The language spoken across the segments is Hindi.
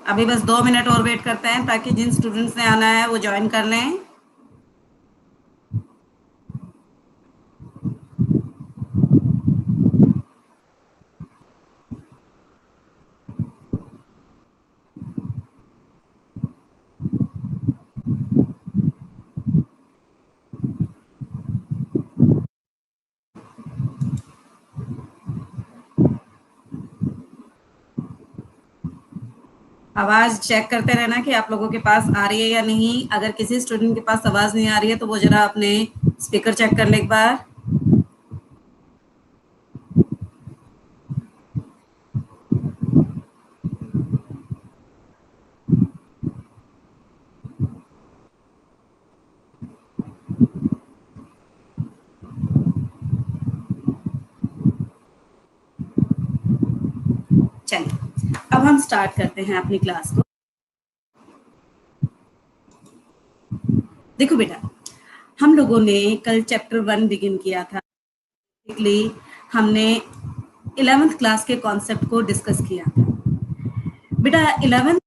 अभी बस 2 मिनट और वेट करते हैं ताकि जिन स्टूडेंट्स ने आना है वो ज्वाइन कर लें। आवाज चेक करते रहना कि आप लोगों के पास आ रही है या नहीं। अगर किसी स्टूडेंट के पास आवाज नहीं आ रही है तो वो जरा अपने स्पीकर चेक कर ले एक बार। चलिए अब हम स्टार्ट करते हैं अपनी क्लास को। देखो बेटा, हम लोगों ने कल चैप्टर 1 बिगिन किया था। बेसिकली हमने 11th क्लास के कॉन्सेप्ट को डिस्कस किया था। बेटा 11th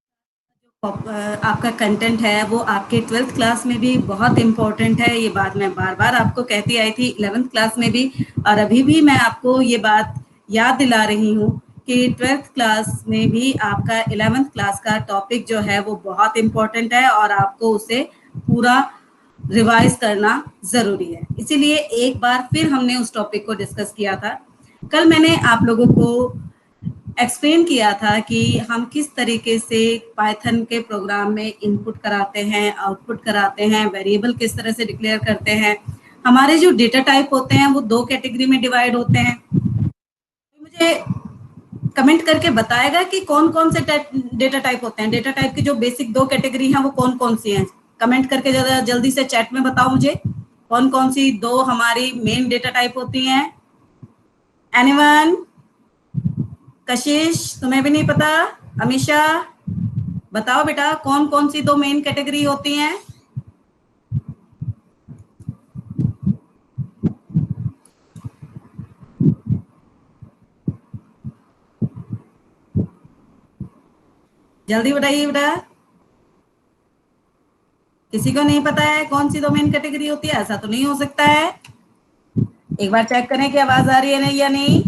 आपका कंटेंट है वो आपके 12th क्लास में भी बहुत इंपॉर्टेंट है। ये बात मैं बार बार आपको कहती आई थी 11th क्लास में भी, और अभी भी मैं आपको ये बात याद दिला रही हूँ कि 12th क्लास में भी आपका 11th क्लास का टॉपिक जो है वो बहुत इंपॉर्टेंट है और आपको उसे पूरा रिवाइज करना जरूरी है। इसीलिए एक बार फिर हमने उस टॉपिक को डिस्कस किया था। कल मैंने आप लोगों को एक्सप्लेन किया था कि हम किस तरीके से पाइथन के प्रोग्राम में इनपुट कराते हैं, आउटपुट कराते हैं, वेरिएबल किस तरह से डिक्लेयर करते हैं। हमारे जो डेटा टाइप होते हैं वो 2 कैटेगरी में डिवाइड होते हैं। मुझे कमेंट करके बताएगा कि कौन कौन से डेटा टाइप होते हैं। डेटा टाइप की जो बेसिक 2 कैटेगरी हैं वो कौन कौन सी हैं। कमेंट करके ज़्यादा जल्दी से चैट में बताओ मुझे कौन कौन सी दो हमारी मेन डेटा टाइप होती हैं। एनीवन? कशिश, तुम्हें भी नहीं पता? अमीशा, बताओ बेटा कौन कौन सी 2 मेन कैटेगरी होती हैं। जल्दी बताइए बेटा। किसी को नहीं पता है कौन सी 2 मेन कैटेगरी होती है? ऐसा तो नहीं हो सकता है। एक बार चेक करें कि आवाज आ रही है नहीं या नहीं।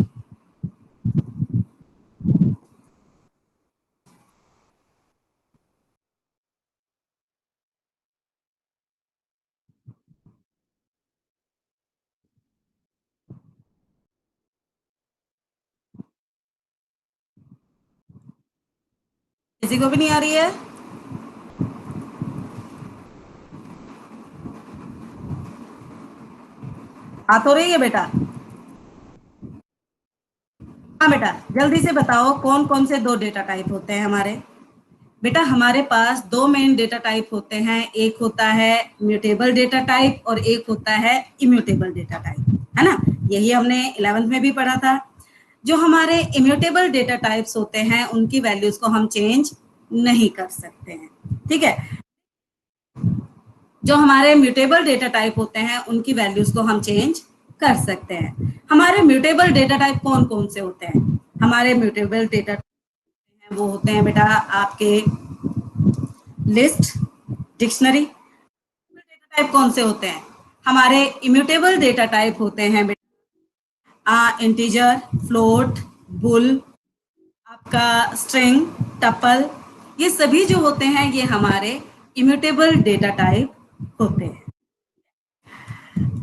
किसी को भी नहीं आ रही है? हाथ हो रही है बेटा? हाँ बेटा, जल्दी से बताओ कौन कौन से 2 डेटा टाइप होते हैं हमारे। बेटा हमारे पास 2 मेन डेटा टाइप होते हैं। एक होता है म्यूटेबल डेटा टाइप और एक होता है इम्यूटेबल डेटा टाइप, है ना? यही हमने 11th में भी पढ़ा था। जो हमारे इम्यूटेबल डेटा टाइप्स होते हैं उनकी वैल्यूज को हम चेंज नहीं कर सकते हैं, ठीक है। जो हमारे म्यूटेबल डेटा टाइप होते हैं उनकी वैल्यूज को हम चेंज कर सकते हैं। हमारे म्यूटेबल डेटा टाइप कौन कौन से होते हैं? हमारे म्यूटेबल डेटा वो होते हैं बेटा आपके लिस्ट, डिक्शनरी। डेटा टाइप कौन से होते हैं? हमारे इम्यूटेबल डेटा टाइप होते हैं बेटा इंटीजर, फ्लोट, बुल, आपका स्ट्रिंग, टपल। ये सभी जो होते हैं ये हमारे इम्यूटेबल डेटा टाइप होते हैं।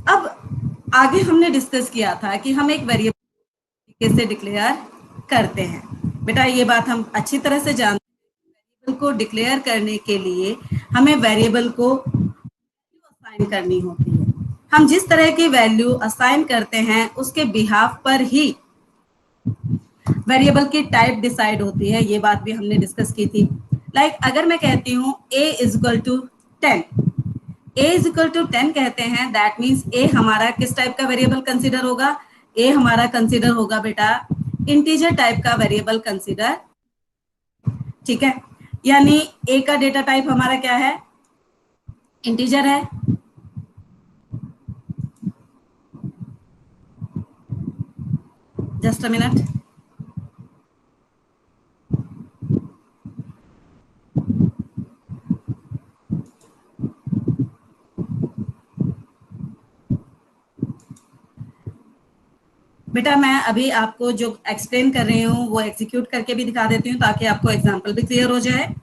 अब आगे हमने डिस्कस किया था कि हम एक वेरिएबल कैसे डिक्लेयर करते हैं। बेटा ये बात हम अच्छी तरह से जानते हैं। वेरिएबल को डिक्लेयर करने के लिए हमें वेरिएबल को असाइन करनी होती है। हम जिस तरह की वैल्यू असाइन करते हैं उसके बिहाफ पर ही वेरिएबल की टाइप डिसाइड होती है। ये बात भी हमने डिस्कस की थी। लाइक अगर मैं कहती हूँ a is equal to 10, a is equal to 10 कहते हैं, दैट मीन्स a हमारा किस टाइप का वेरिएबल कंसिडर होगा? a हमारा कंसिडर होगा बेटा इंटीजर टाइप का वेरिएबल कंसिडर, ठीक है। यानी a का डेटा टाइप हमारा क्या है? इंटीजर है। Just a minute. बेटा मैं अभी आपको जो एक्सप्लेन कर रही हूँ वो एग्जीक्यूट करके भी दिखा देती हूँ ताकि आपको एग्जाम्पल भी क्लियर हो जाए।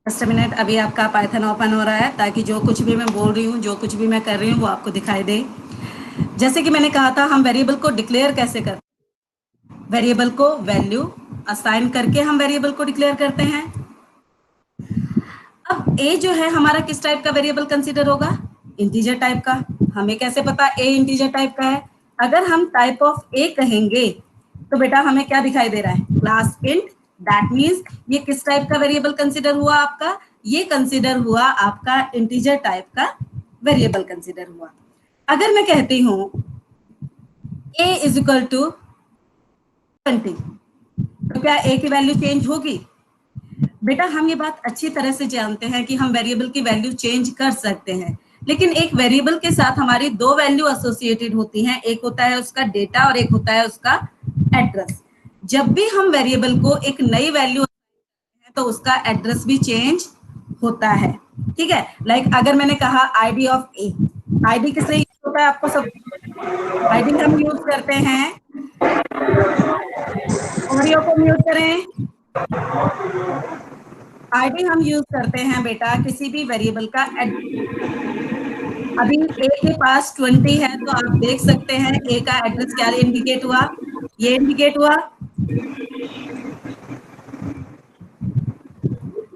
जस्ट मिनट, अभी आपका पाइथन ओपन हो रहा है ताकि जो कुछ भी मैं बोल रही हूँ, जो कुछ भी मैं कर रही हूँ वो आपको दिखाई दे। जैसे कि मैंने कहा था, हम वेरिएबल को डिक्लेयर कैसे करते हैं? वेरिएबल को वैल्यू असाइन करके हम वेरिएबल को डिक्लेयर करते हैं। अब ए जो है हमारा किस टाइप का वेरिएबल कंसीडर होगा? इंटीजर टाइप का। हमें कैसे पता ए इंटीजर टाइप का है? अगर हम टाइप ऑफ ए कहेंगे तो बेटा हमें क्या दिखाई दे रहा है? Class int. दैट मीन्स ये किस टाइप का वेरिएबल कंसीडर हुआ आपका? ये कंसीडर हुआ आपका इंटीजर टाइप का वेरिएबल कंसीडर हुआ। अगर मैं कहती हूं a इज इक्वल टू 20, तो क्या a की वैल्यू चेंज होगी? बेटा हम ये बात अच्छी तरह से जानते हैं कि हम वेरिएबल की वैल्यू चेंज कर सकते हैं, लेकिन एक वेरिएबल के साथ हमारी दो वैल्यू एसोसिएटेड होती हैं। एक होता है उसका डेटा और एक होता है उसका एड्रेस। जब भी हम वेरिएबल को एक नई वैल्यू तो उसका एड्रेस भी चेंज होता है। ठीक है, लाइक अगर मैंने कहा आईडी ऑफ ए, आईडी किससे यूज होता है आपको सब? आईडी हम यूज करते हैं, ऑडियो को म्यूट करें। आईडी हम यूज करते हैं बेटा किसी भी वेरिएबल का अभी ए के पास 20 है तो आप देख सकते हैं ए का एड्रेस क्या इंडिकेट हुआ? ये इंडिकेट हुआ।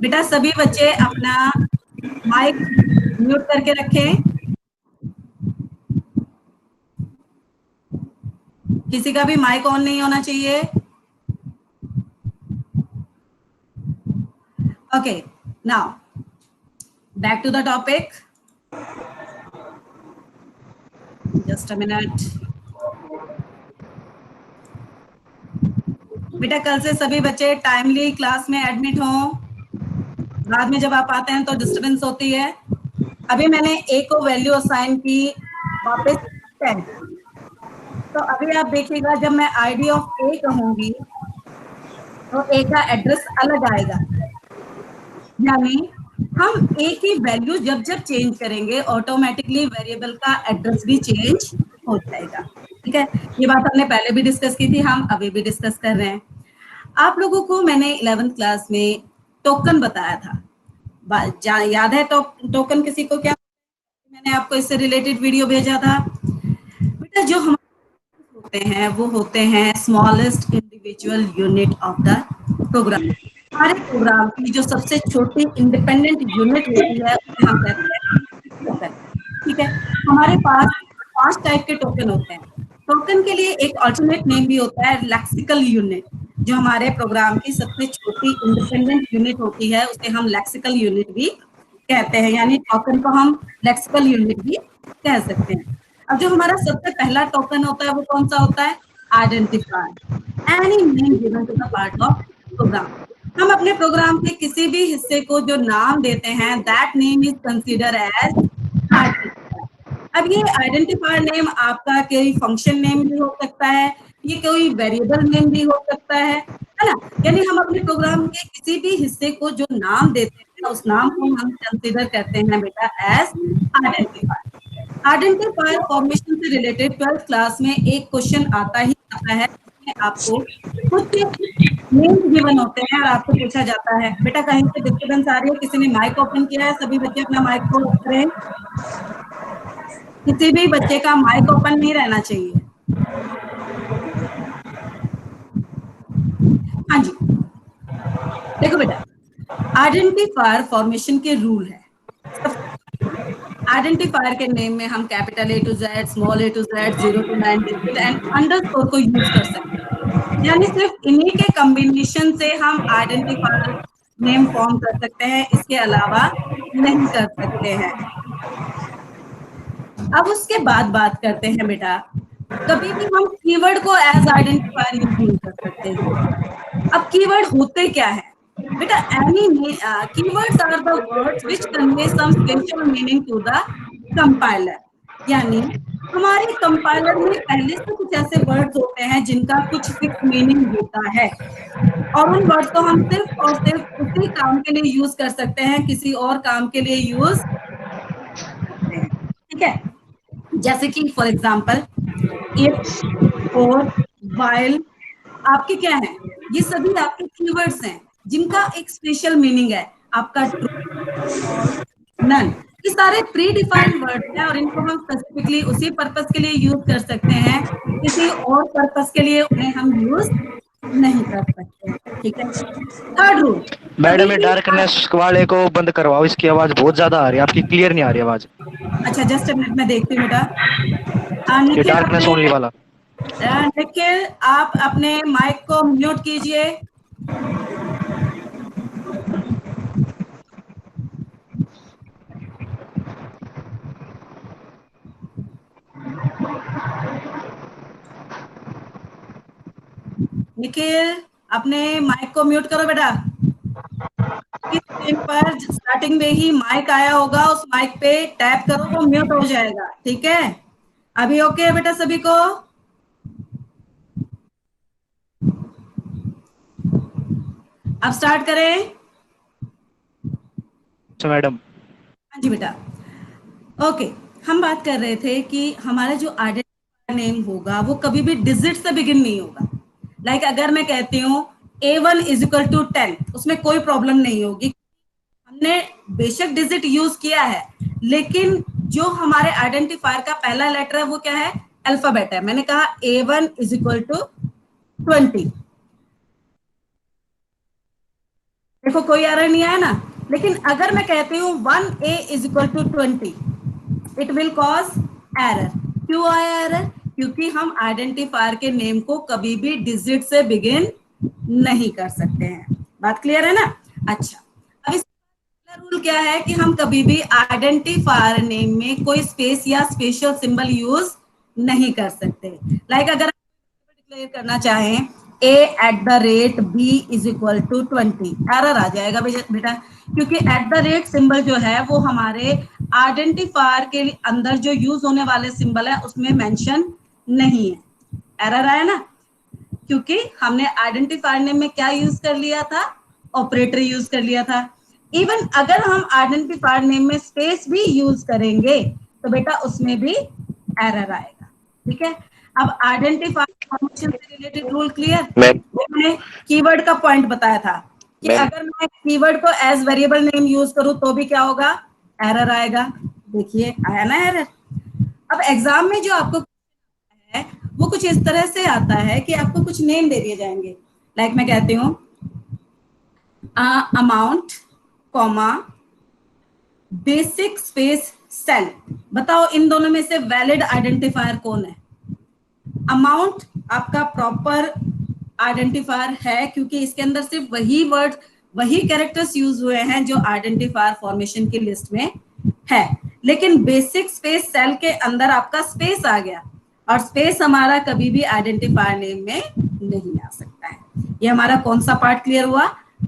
बेटा सभी बच्चे अपना माइक म्यूट करके रखें। किसी का भी माइक ऑन नहीं होना चाहिए। Okay, now back to the topic. Just a minute. बेटा कल से सभी बच्चे टाइमली क्लास में एडमिट हों। बाद में जब आप आते हैं तो डिस्टरबेंस होती है। अभी मैंने ए को वैल्यू असाइन की वापस 10, तो अभी आप देखिएगा जब मैं आईडी ऑफ ए कहूंगी तो ए का एड्रेस अलग आएगा। यानी हम ए की वैल्यू जब जब चेंज करेंगे ऑटोमेटिकली वेरिएबल का एड्रेस भी चेंज हो जाएगा। ठीक है, ये बात हमने पहले भी डिस्कस की थी, हम अभी भी डिस्कस कर रहे हैं। आप लोगों को मैंने 11th क्लास में टोकन बताया था, याद है? टोकन किसी को क्या? मैंने आपको इससे रिलेटेड वीडियो भेजा था। बेटा जो हमारे होते हैं वो होते हैं smallest individual unit of the program. हमारे प्रोग्राम की जो सबसे छोटी इंडिपेंडेंट यूनिट होती है उसे हम कहते हैं टोकन। ठीक है, हमारे पास 5 टाइप के टोकन होते हैं। टोकन के लिए एक अल्टरनेट नेम भी होता है लेक्सिकल यूनिट। जो हमारे प्रोग्राम की सबसे छोटी इंडिपेंडेंट यूनिट होती है उसे हम लेक्सिकल यूनिट भी कहते हैं, यानी टोकन को हम लेक्सिकल यूनिट भी कह सकते हैं। अब जो हमारा सबसे पहला टोकन होता है वो कौन सा होता है? Identifier. Any name given to the part of program. हम अपने प्रोग्राम के किसी भी हिस्से को जो नाम देते हैं that name is consider as identifier. अब ये आइडेंटिफायर नेम आपका कोई फंक्शन नेम भी हो सकता है, ये कोई वेरिएबल नेम भी हो सकता है ना? यानी हम अपने प्रोग्राम के किसी भी हिस्से को जो नाम देते हैं उस नाम को हम कंसीडर करते हैं बेटा एज आइडेंटिफायर। आइडेंटिफायर फॉर्मेशन से रिलेटेड 12th क्लास में एक क्वेश्चन आता ही आता है, जिसमें आपको कुछ नेम्स गिवन होते हैं और आपको पूछा जाता है। बेटा कहीं से डिस्टर्बेंस आ रही है? किसी ने माइक ओपन किया है? सभी बच्चे अपना माइक को करें। किसी भी बच्चे का माइक ओपन नहीं रहना चाहिए। हाँ जी, देखो बेटा आइडेंटिफायर फॉर्मेशन के रूल है। आइडेंटिफायर के नेम में हम capital A to Z, small A to Z, 0 to 9 digit and underscore को यूज कर सकते हैं। यानी सिर्फ इन्हीं के कॉम्बिनेशन से हम आइडेंटिफायर नेम फॉर्म कर सकते हैं, इसके अलावा नहीं कर सकते हैं। अब उसके बाद बात करते हैं बेटा, कभी भी हम कीवर्ड को एज आइडेंटिफायर यूज नहीं कर सकते हैं। अब कीवर्ड होते क्या है? बेटा any keywords are the words which convey some special meaning to the compiler. यानी हमारे कंपाइलर में पहले से कुछ ऐसे वर्ड्स होते हैं जिनका कुछ फिक्स मीनिंग होता है, और उन वर्ड्स को हम सिर्फ और सिर्फ उसी काम के लिए यूज कर सकते हैं, किसी और काम के लिए यूज करते हैं। ठीक है, जैसे कि फॉर एग्जाम्पल इफ, और, वाइल, आपके क्या है, ये सभी आपके कीवर्ड्स हैं जिनका एक स्पेशल मीनिंग है। आपका ट्रू, फॉल्स, नन, ये सारे प्री डिफाइंड वर्ड्स हैं और इनको हम स्पेसिफिकली उसी पर्पस के लिए यूज कर सकते हैं, किसी और पर्पस के लिए उन्हें हम यूज नहीं कर सकते। ठीक है, थर्ड रूल, मैडम ये डार्कनेस वाले को बंद करवाओ, इसकी आवाज बहुत ज्यादा आ रही है, आपकी क्लियर नहीं आ रही आवाज। अच्छा जस्ट अ मिनट में देखती हूँ बेटा। ये निखिल डार्कनेस अपने ओनली वाला। निखिल आप अपने माइक को म्यूट कीजिए। निखिल अपने माइक को म्यूट करो बेटा। स्क्रीन पर स्टार्टिंग में ही माइक आया होगा, उस माइक पे टैप करो, वो म्यूट हो जाएगा। ठीक है, अभी ओके है बेटा सभी को? अब स्टार्ट करें। मैडम हाँ जी बेटा, ओके। हम बात कर रहे थे कि हमारा जो आइडेंटिफायर नेम होगा वो कभी भी डिजिट से बिगिन नहीं होगा। लाइक अगर मैं कहती हूँ A1 इज इक्वल टू 10, उसमें कोई प्रॉब्लम नहीं होगी, हमने बेशक डिजिट यूज किया है, लेकिन जो हमारे आइडेंटिफायर का पहला लेटर है वो क्या है, अल्फाबेट है। मैंने कहा A1 इज इक्वल टू 20, देखो कोई एरर नहीं आया ना। लेकिन अगर मैं कहती हूँ 1A is equal to 20, it will cause error. क्यों आया एरर? क्योंकि हम आइडेंटिफायर के नेम को कभी भी डिजिट से बिगिन नहीं कर सकते हैं। बात क्लियर है ना? अच्छा, अब इस रूल क्या है कि हम कभी भी आइडेंटिफायर नेम में कोई स्पेस या स्पेशल सिंबल यूज नहीं कर सकते। लाइक अगर डिक्लेयर करना चाहें A@B is equal to 20, error आ जाएगा बेटा, क्योंकि एट द रेट सिंबल जो है वो हमारे आइडेंटिफायर के अंदर जो यूज होने वाले सिंबल है उसमें मेंशन नहीं है। एरर आया ना, क्योंकि हमने आइडेंटिफायर नेम में क्या यूज कर लिया था, ऑपरेटर यूज कर लिया था। इवन अगर हम आइडेंटिफायर नेम में स्पेस भी यूज करेंगे तो बेटा उसमें भी एरर आएगा। ठीक है, अब आइडेंटिफायर फॉर्मेशन से रिलेटेड रूल क्लियर। मैंने कीवर्ड का पॉइंट बताया था कि अगर मैं कीवर्ड को एज वेरिएबल नेम यूज करूं तो भी क्या होगा, एरर आएगा। देखिए आया ना एरर। अब एग्जाम में जो आपको है वो कुछ इस तरह से आता है कि आपको कुछ नेम दे दिए जाएंगे। लाइक मैं कहती हूँ amount comma basic space sale, बताओ इन दोनों में से वैलिड आइडेंटिफायर कौन है? अमाउंट आपका प्रॉपर आइडेंटिफायर है, क्योंकि इसके अंदर सिर्फ वही वर्ड, वही कैरेक्टर्स यूज हुए हैं जो आइडेंटिफायर फॉर्मेशन की लिस्ट में है। लेकिन बेसिक स्पेस सेल के अंदर आपका स्पेस आ गया, और स्पेस हमारा कभी भी आइडेंटिफायर नेम में नहीं आ सकता है। ये हमारा कौन सा पार्ट क्लियर हुआ?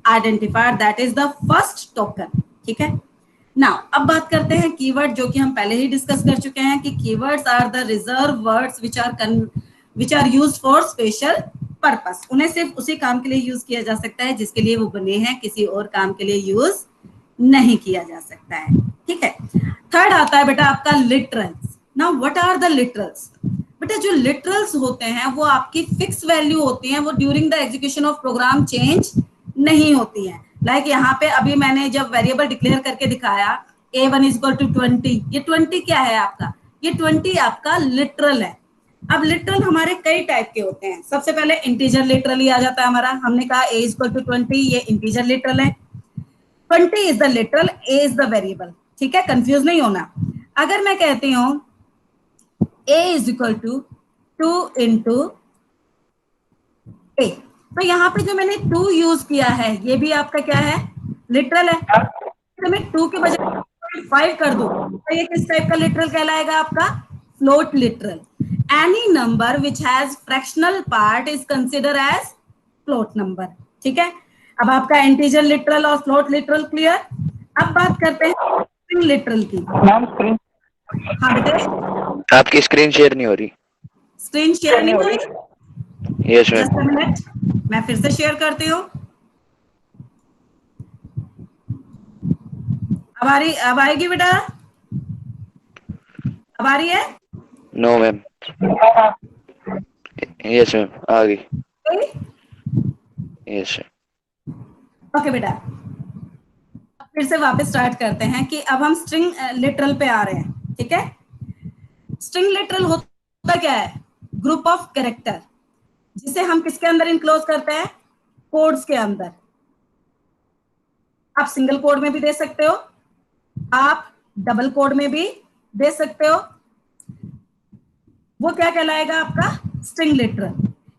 Identifier, that is the first token. ठीक है, नाउ अब बात करते हैं कीवर्ड, जो कि हम पहले ही डिस्कस कर चुके हैं कि keywords are the reserve words which are used for special purpose. उन्हें सिर्फ उसी काम के लिए यूज किया जा सकता है जिसके लिए वो बने हैं, किसी और काम के लिए यूज नहीं किया जा सकता है। ठीक है, थर्ड आता है बेटा आपका literals. Now what are the literals? बेटा जो लिटरल्स होते हैं वो आपकी फिक्स वैल्यू होती हैं, वो during the execution of program change नहीं होती है। लाइक यहाँ पे अभी मैंने जब वेरिएबल डिक्लेयर करके दिखाया A1 इज इक्वल टू 20, ये 20 क्या है आपका? ये 20 आपका लिटरल है। अब लिटरल हमारे कई टाइप के होते हैं। सबसे पहले इंटीजर लिटरल ही आ जाता है हमारा। हमने कहा A इज इक्वल टू 20, ये इंटीजर लिटरल है। 20 is the literal, A is the variable. ठीक है, कंफ्यूज नहीं होना। अगर मैं कहती हूँ A is equal to 2 into A, तो यहाँ पे जो मैंने 2 यूज किया है ये भी आपका क्या है, लिटरल है। तो मैं 2 के बजाय 5 कर दूं तो ये किस टाइप का लिटरल कहलाएगा आपका? Float literal. Any number which has fractional part is consider as float number. ठीक है, अब आपका इंटीजर लिटरल और फ्लोट लिटरल क्लियर। अब बात करते हैं स्ट्रिंग लिटरल की। मैम स्क्रीन हाँ बेटे, आपकी स्क्रीन शेयर नहीं हो रही। स्क्रीन शेयर नहीं हो रही? Yes just a ma'am. Minute, मैं फिर से शेयर करती हूँ। अब आएगी बेटा? अब आ रही है? No ma'am. यस मैम, आ गई। यस। ओके बेटा, फिर से वापस स्टार्ट करते हैं कि अब हम स्ट्रिंग लिटरल पे आ रहे हैं। ठीक है, स्ट्रिंग लिटरल होता क्या है? ग्रुप ऑफ कैरेक्टर जिसे हम किसके अंदर इनक्लोज करते हैं? कोड्स के अंदर। आप सिंगल कोड में भी दे सकते हो, आप डबल कोड में भी दे सकते हो। वो क्या कहलाएगा आपका? String literal.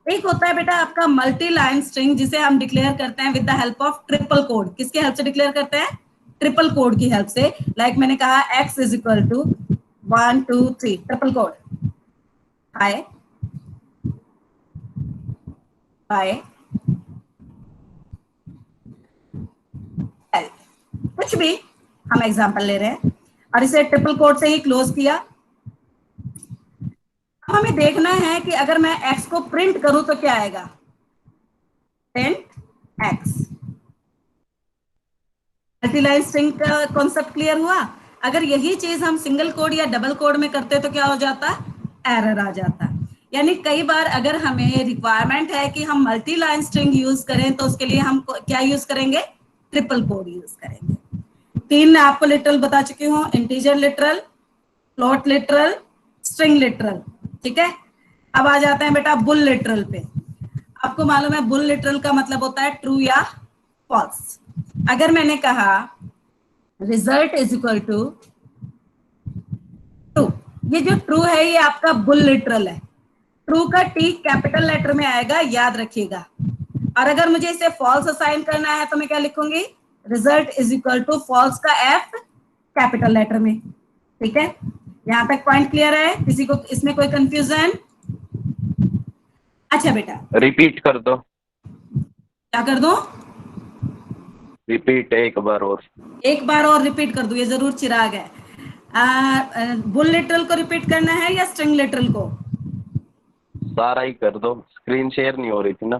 एक होता है बेटा आपका मल्टी लाइन स्ट्रिंग जिसे हम डिक्लेयर करते हैं with the help of triple quote. किसके हेल्प से डिक्लेयर करते हैं? ट्रिपल कोड की हेल्प से। लाइक मैंने कहा x is equal to 1 2 3, triple quote. Hi bye L, कुछ भी हम एग्जांपल ले रहे हैं और इसे ट्रिपल कोड से ही क्लोज किया। अब हमें देखना है कि अगर मैं x को प्रिंट करूं तो क्या आएगा? Print x। मल्टीलाइन स्ट्रिंग का कॉन्सेप्ट क्लियर हुआ? अगर यही चीज हम सिंगल कोड या डबल कोड में करते तो क्या हो जाता? एरर आ जाता। यानी कई बार अगर हमें रिक्वायरमेंट है कि हम मल्टी लाइन स्ट्रिंग यूज करें तो उसके लिए हम क्या यूज करेंगे? ट्रिपल कोड यूज करेंगे। तीन आपको लिटरल बता चुकी हूँ, integer literal, float literal, string literal. ठीक है, अब आ जाते हैं बेटा बुल लिटरल पे। आपको मालूम है बुल लिटरल का मतलब होता है ट्रू या फॉल्स। अगर मैंने कहा result is equal to true, ये जो ट्रू है ये आपका बुल लिटरल है। ट्रू का टी कैपिटल लेटर में आएगा, याद रखिएगा। और अगर मुझे इसे फॉल्स असाइन करना है तो मैं क्या लिखूंगी? Result is equal to false का एफ कैपिटल लेटर में। ठीक है, यहां तक पॉइंट क्लियर है? किसी को इसमें कोई कंफ्यूजन? अच्छा बेटा, रिपीट कर दो। क्या कर दूं? रिपीट एक बार और। एक बार और रिपीट कर दूं? ये जरूर चिराग है। बुल लिटरल को रिपीट करना है या स्ट्रिंग लिटरल को? सारा ही कर दो, स्क्रीन शेयर नहीं हो रही थी ना।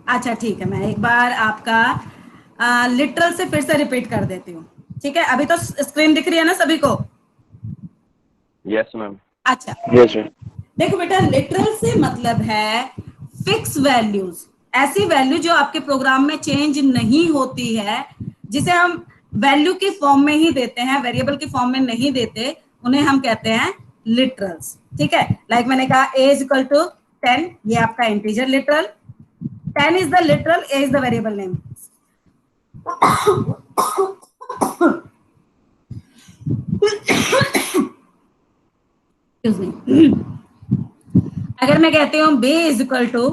अच्छा ठीक है, मैं एक बार आपका लिटरल से फिर से रिपीट कर देती हूँ। ठीक है, अभी तो स्क्रीन दिख रही है ना सभी को? Yes ma'am. अच्छा यस मैम। देखो बेटा, लिटरल से मतलब है फिक्स वैल्यूज, ऐसी वैल्यू जो आपके प्रोग्राम में चेंज नहीं होती है, जिसे हम वैल्यू की फॉर्म में ही देते हैं, वेरिएबल की फॉर्म में नहीं देते, उन्हें हम कहते हैं लिटरल्स। ठीक है, लाइक मैंने कहा a इज इक्वल टू 10, ये आपका integer literal. 10 is the literal, a is the variable name. Excuse me. अगर मैं कहती हूँ b is equal to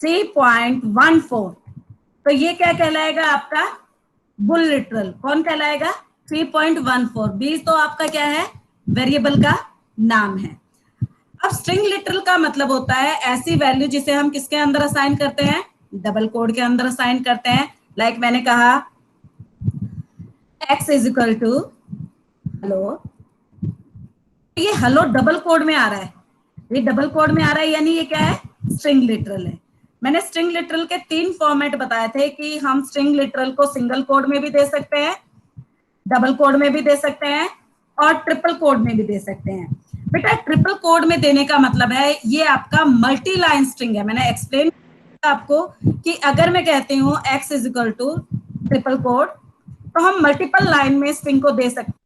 3.14, तो ये क्या कहलाएगा आपका? Bool literal. कौन कहलाएगा? 3.14। b तो आपका क्या है? वेरिएबल का नाम है। अब स्ट्रिंग लिटरल का मतलब होता है ऐसी वैल्यू जिसे हम किसके अंदर असाइन करते हैं? डबल कोड के अंदर असाइन करते हैं। लाइक मैंने कहा x is equal to hello, ये हेलो डबल कोड में आ रहा है, ये डबल कोड में आ रहा है, यानी ये क्या है? स्ट्रिंग लिटरल है। मैंने स्ट्रिंग लिटरल के 3 फॉर्मेट बताए थे कि हम स्ट्रिंग लिटरल को सिंगल कोड में भी दे सकते हैं, डबल कोड में भी दे सकते हैं और ट्रिपल कोड में भी दे सकते हैं। बेटा ट्रिपल कोड में देने का मतलब है ये आपका मल्टी लाइन स्ट्रिंग है। मैंने एक्सप्लेन किया आपको कि अगर मैं कहती हूँ x is equal to triple quote, तो हम मल्टीपल लाइन में स्ट्रिंग को दे सकते हैं।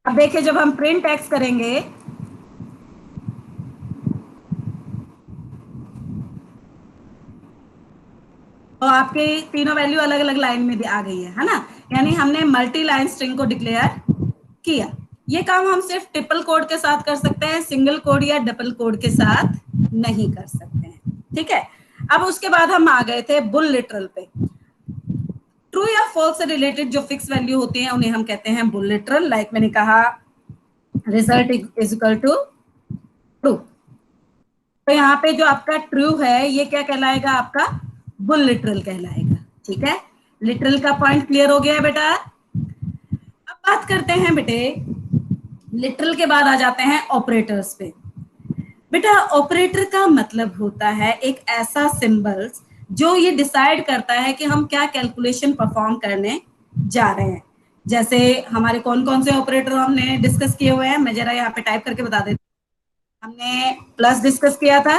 अब देखिए जब हम प्रिंट x करेंगे तो आपके तीनों वैल्यू अलग अलग लाइन में आ गई है ना? यानी हमने मल्टी लाइन स्ट्रिंग को डिक्लेयर किया। ये काम हम सिर्फ ट्रिपल कोड के साथ कर सकते हैं, सिंगल कोड या डबल कोड के साथ नहीं कर सकते हैं। ठीक है, अब उसके बाद हम आ गए थे बुल लिटरल पे। ट्रू या फॉल्स से रिलेटेड जो फिक्स वैल्यू होती है उन्हें हम कहते हैं बुल लिटरल। लाइक मैंने कहा result is equal to true. तो यहाँ पे जो आपका ट्रू है ये क्या कहलाएगा, आपका बुल लिटरल कहलाएगा। ठीक है, लिटरल का पॉइंट क्लियर हो गया है बेटा। अब बात करते हैं बेटे, लिटरल के बाद आ जाते हैं ऑपरेटर्स पे। बेटा ऑपरेटर का मतलब होता है एक ऐसा सिंबल्स जो ये डिसाइड करता है कि हम क्या कैलकुलेशन परफॉर्म करने जा रहे हैं। जैसे हमारे कौन कौन से ऑपरेटर हमने डिस्कस किए हुए हैं, मैं जरा यहाँ पे टाइप करके बता देती हूँ। हमने प्लस डिस्कस किया था।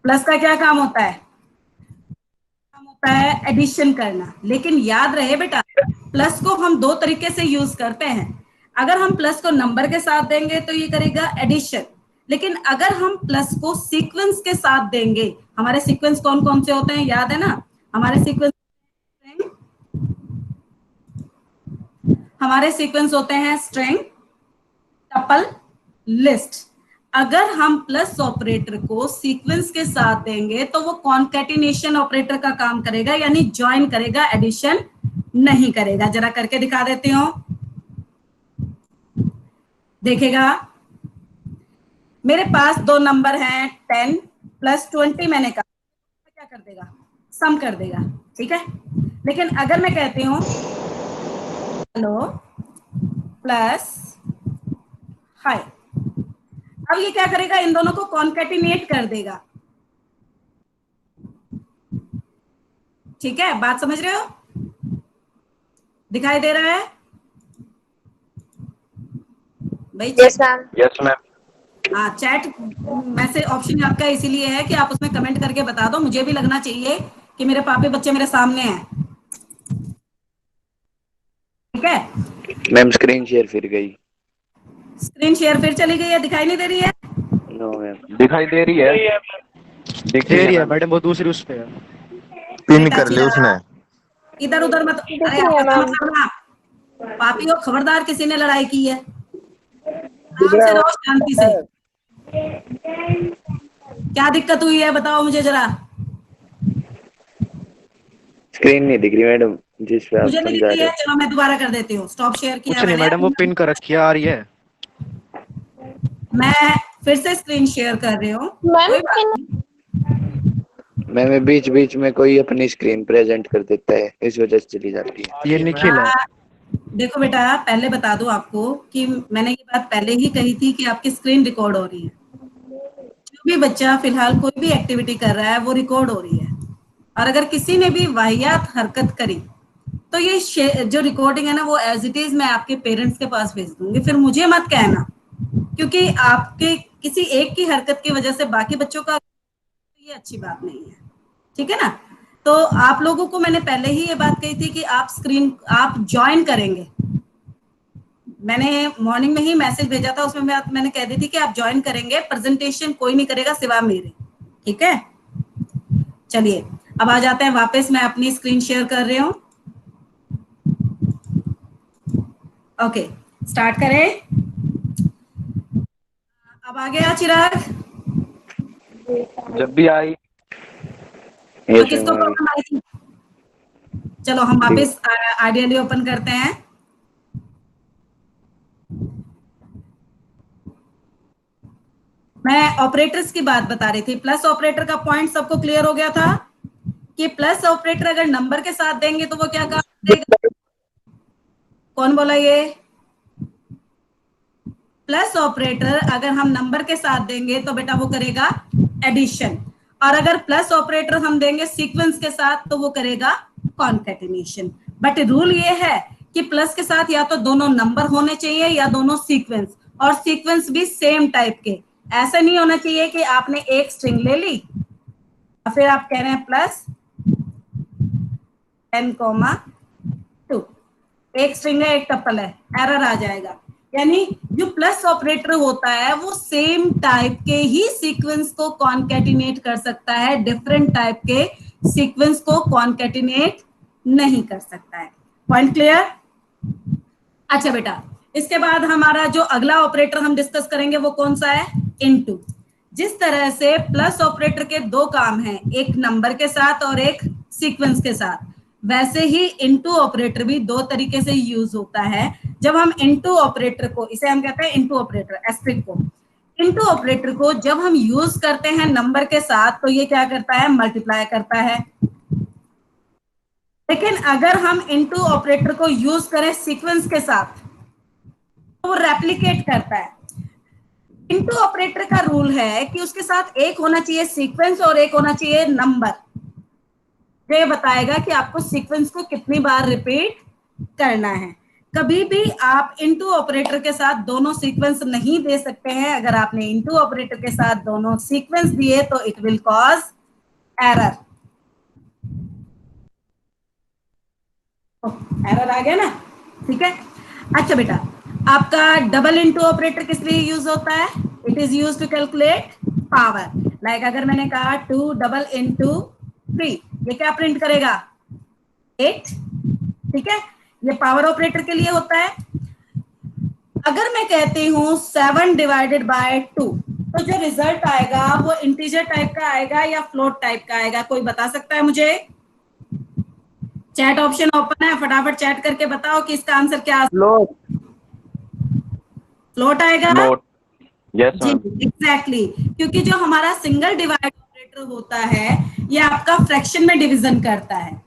प्लस का क्या काम होता है, काम होता है एडिशन करना। लेकिन याद रहे बेटा, प्लस को हम दो तरीके से यूज करते हैं। अगर हम प्लस को नंबर के साथ देंगे तो ये करेगा एडिशन, लेकिन अगर हम प्लस को सीक्वेंस के साथ देंगे, हमारे सीक्वेंस कौन कौन से होते हैं याद है ना, हमारे सीक्वेंस होते हैं स्ट्रिंग, टपल, लिस्ट। अगर हम प्लस ऑपरेटर को सीक्वेंस के साथ देंगे तो वो कॉन्कैटिनेशन ऑपरेटर का काम करेगा, यानी ज्वाइन करेगा, एडिशन नहीं करेगा। जरा करके दिखा देती हूं, देखेगा। मेरे पास दो नंबर हैं 10 प्लस 20, मैंने कहा क्या कर देगा, सम कर देगा। ठीक है, लेकिन अगर मैं कहती हूं हेलो प्लस हाय, अब ये क्या करेगा, इन दोनों को कॉन्कैटिनेट कर देगा। ठीक है, बात समझ रहे हो, दिखाई दे रहा है भाई? Yes ma'am. Yes ma'am. हाँ, चैट मैसेज ऑप्शन आपका इसीलिए है कि आप उसमें कमेंट करके बता दो, मुझे भी लगना चाहिए कि मेरे पापे बच्चे मेरे सामने हैं। ठीक है मैम, स्क्रीन शेयर फिर गई। स्क्रीन शेयर फिर चली गई है, दिखाई नहीं दे रही है? No ma'am. दिखाई दे रही है, दिख दे रही रही है है मैम। मैडम, वो दूसरी उस पे है। पिन कर लिया उसने। इधर उधर मत, अरे है पता मैम। मत करना। पापी हो खबरदार, किसी ने लड़ाई की है, आराम से रहो शांति से। क्या दिक्कत हुई है बताओ मुझे जरा। स्क्रीन नहीं दिख रही मैडम, जिस पे आप मुझे नहीं दिख समझा रही रहे है, हो। चलो मैं दोबारा कर देती हूँ, स्टॉप शेयर किया कुछ नहीं मैडम, वो मैंने। पिन कर रखी है, आ रही है। मैं फिर से स्क्रीन शेयर कर रही हूँ, मैम कोई बात नहीं। मैम बीच बीच में कोई अपनी स्क्रीन प्रेजेंट कर देता है, इस वजह से चली जाती है। ये निखिल है। देखो बेटा, पहले बता दूं आपको कि मैंने ये बात पहले ही कही थी कि आपकी स्क्रीन रिकॉर्ड हो रही है। जो भी बच्चा फिलहाल कोई भी एक्टिविटी कर रहा है वो रिकॉर्ड हो रही है, और अगर किसी ने भी वाहियात हरकत करी तो ये जो रिकॉर्डिंग है ना, वो एज इट इज मैं आपके पेरेंट्स के पास भेज दूंगी। फिर मुझे मत कहना, क्योंकि आपके किसी एक की हरकत की वजह से बाकी बच्चों का, ये अच्छी बात नहीं है। ठीक है ना, तो आप लोगों को मैंने पहले ही ये बात कही थी कि आप ज्वाइन करेंगे। मैंने मॉर्निंग में ही मैसेज भेजा था, उसमें मैंने कह दी थी कि आप ज्वाइन करेंगे, प्रेजेंटेशन कोई नहीं करेगा सिवा मेरे। ठीक है, चलिए अब आ जाते हैं वापस, मैं अपनी स्क्रीन शेयर कर रही हूँ। ओके, स्टार्ट करें। अब आ गया चिराग? जब भी आई। तो किसको प्रॉब्लम आई थी? चलो हम वापस आइडियली ओपन करते हैं। मैं ऑपरेटर्स की बात बता रही थी। प्लस ऑपरेटर का पॉइंट सबको क्लियर हो गया था कि प्लस ऑपरेटर अगर नंबर के साथ देंगे तो वो क्या काम करेगा? कौन बोला ये? प्लस ऑपरेटर अगर हम नंबर के साथ देंगे तो बेटा वो करेगा एडिशन, और अगर प्लस ऑपरेटर हम देंगे सीक्वेंस के साथ तो वो करेगा कॉन्कैटिनेशन। बट रूल ये है कि प्लस के साथ या तो दोनों नंबर होने चाहिए या दोनों सीक्वेंस, और सीक्वेंस भी सेम टाइप के। ऐसा नहीं होना चाहिए कि आपने एक स्ट्रिंग ले ली और फिर आप कह रहे हैं प्लस 10,2, एक स्ट्रिंग है एक टपल है, एरर आ जाएगा। यानी जो प्लस ऑपरेटर होता है वो सेम टाइप के ही सीक्वेंस को कॉन्कैटिनेट कर सकता है, डिफरेंट टाइप के सीक्वेंस को कॉन्कैटिनेट नहीं कर सकता है। Point clear? अच्छा बेटा, इसके बाद हमारा जो अगला ऑपरेटर हम डिस्कस करेंगे वो कौन सा है? इनटू। जिस तरह से प्लस ऑपरेटर के दो काम हैं, एक नंबर के साथ और एक सीक्वेंस के साथ, वैसे ही इनटू ऑपरेटर भी दो तरीके से यूज होता है। जब हम इनटू ऑपरेटर को, इसे हम कहते हैं इनटू ऑपरेटर, एस्टेरिस्क को, इनटू ऑपरेटर को जब हम यूज करते हैं नंबर के साथ तो ये क्या करता है, मल्टीप्लाई करता है। लेकिन अगर हम इनटू ऑपरेटर को यूज करें सीक्वेंस के साथ तो वो रेप्लिकेट करता है। इनटू ऑपरेटर का रूल है कि उसके साथ एक होना चाहिए सीक्वेंस और एक होना चाहिए नंबर। ये बताएगा कि आपको सीक्वेंस को कितनी बार रिपीट करना है। कभी भी आप इनटू ऑपरेटर के साथ दोनों सीक्वेंस नहीं दे सकते हैं। अगर आपने इनटू ऑपरेटर के साथ दोनों सीक्वेंस दिए तो it will cause error. Error आ गया ना, ठीक है। अच्छा बेटा, आपका डबल इनटू ऑपरेटर किस लिए यूज होता है? It is use to calculate power. Like अगर मैंने कहा 2 डबल इनटू 3, ये क्या प्रिंट करेगा? 8, ठीक है। ये पावर ऑपरेटर के लिए होता है। अगर मैं कहती हूं 7 डिवाइडेड बाय 2 तो जो रिजल्ट आएगा वो इंटीजर टाइप का आएगा या फ्लोट टाइप का आएगा? कोई बता सकता है मुझे? चैट ऑप्शन ओपन है, फटाफट चैट करके बताओ कि इसका आंसर क्या आ सकता है। फ्लोट आएगा? फ्लोट, यस जी मैम। एग्जैक्टली, क्योंकि जो हमारा सिंगल डिवाइड ऑपरेटर होता है ये आपका फ्रैक्शन में डिवीजन करता है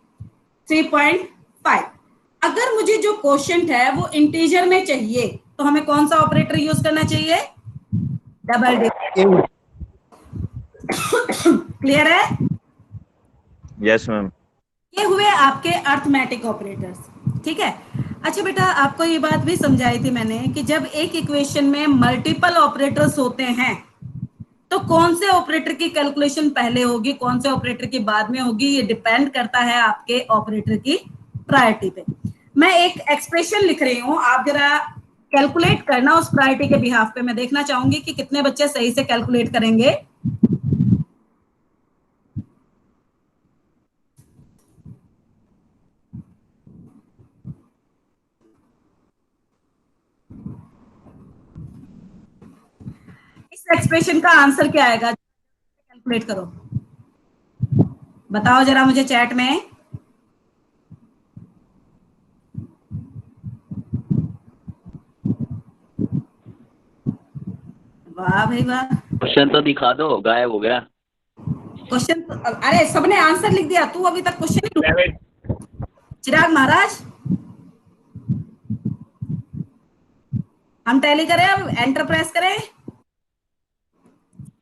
3.5। अगर मुझे जो क्वोशिएंट है वो इंटीजर में चाहिए तो हमें कौन सा ऑपरेटर यूज करना चाहिए? Double divide. क्लियर है? Yes ma'am. ये हुए आपके अर्थमेटिक ऑपरेटर्स, ठीक है। अच्छा बेटा, आपको ये बात भी समझाई थी मैंने कि जब एक इक्वेशन में मल्टीपल ऑपरेटर्स होते हैं तो कौन से ऑपरेटर की कैलकुलेशन पहले होगी, कौन से ऑपरेटर की बाद में होगी, ये डिपेंड करता है आपके ऑपरेटर की प्रायोरिटी पे। मैं एक एक्सप्रेशन लिख रही हूं, आप जरा कैलकुलेट करना उस प्रायोरिटी के बिहाफ पे। मैं देखना चाहूंगी कि कितने बच्चे सही से कैलकुलेट करेंगे। इस एक्सप्रेशन का आंसर क्या आएगा? कैलकुलेट करो, बताओ जरा मुझे चैट में। वाह भाई वाह, क्वेश्चन तो दिखा दो, गायब हो गया। क्वेश्चन तो, अरे सबने आंसर लिख दिया, तू अभी तक क्वेश्चन नहीं। चिराग महाराज, हम टैली करें, अब एंटर प्रेस करें।